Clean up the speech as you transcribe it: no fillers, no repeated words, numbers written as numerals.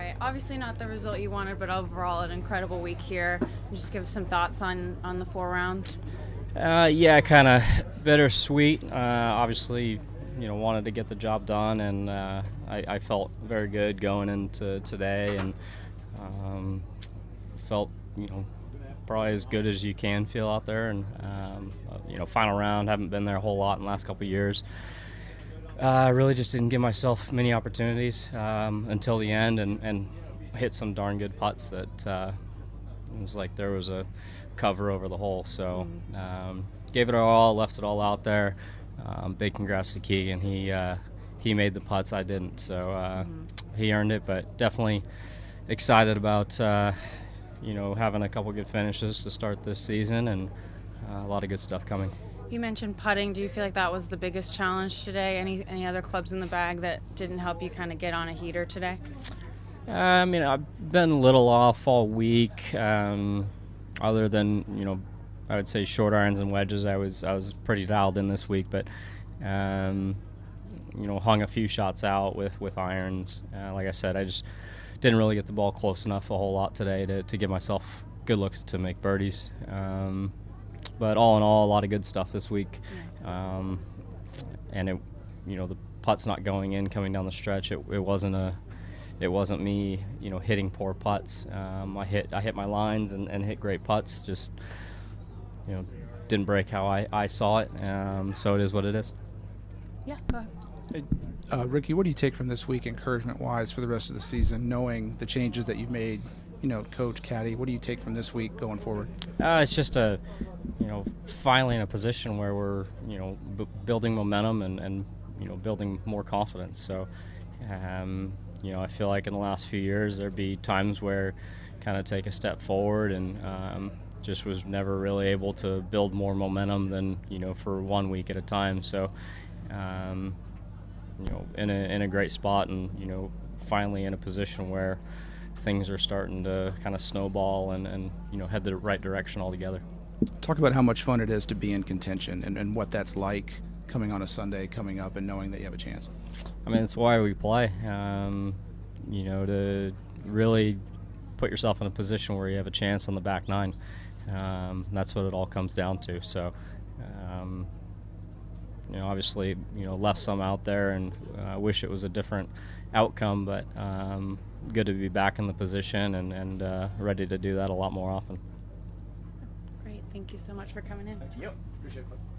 Right. Obviously not the result you wanted, but overall an incredible week here. Just give us some thoughts on the 4 rounds. Yeah, kind of bittersweet. Obviously, wanted to get the job done, and I felt very good going into today, and felt, probably as good as you can feel out there. And, final round, haven't been there a whole lot in the last couple of years. Really just didn't give myself many opportunities until the end, and hit some darn good putts that it was like there was a cover over the hole. So gave it all, left it all out there. Big congrats to Keegan. He made the putts, I didn't. So he earned it, but definitely excited about having a couple good finishes to start this season, and a lot of good stuff coming. You mentioned putting. Do you feel like that was the biggest challenge today? Any other clubs in the bag that didn't help you kind of get on a heater today? I've been a little off all week. Other than, I would say short irons and wedges, I was pretty dialed in this week, but hung a few shots out with irons. Like I said, I just didn't really get the ball close enough a whole lot today to give myself good looks to make birdies. But all in all, a lot of good stuff this week. And the putts not going in, coming down the stretch, it wasn't me, hitting poor putts. I hit my lines and hit great putts. Just, didn't break how I saw it. So it is what it is. Yeah, go ahead. Rickie, what do you take from this week encouragement-wise for the rest of the season, knowing the changes that you've made, coach, caddy? What do you take from this week going forward? It's just finally in a position where we're, building momentum and building more confidence. So, I feel like in the last few years there'd be times where kind of take a step forward and just was never really able to build more momentum than, for 1 week at a time. So, in a great spot, and, finally in a position where things are starting to kind of snowball and head the right direction altogether. Talk about how much fun it is to be in contention and what that's like coming on a Sunday, coming up and knowing that you have a chance. I mean, it's why we play, to really put yourself in a position where you have a chance on the back nine. That's what it all comes down to. So, obviously, left some out there, and I wish it was a different outcome, but good to be back in the position and ready to do that a lot more often. Great. Thank you so much for coming in. Thank you. Appreciate it.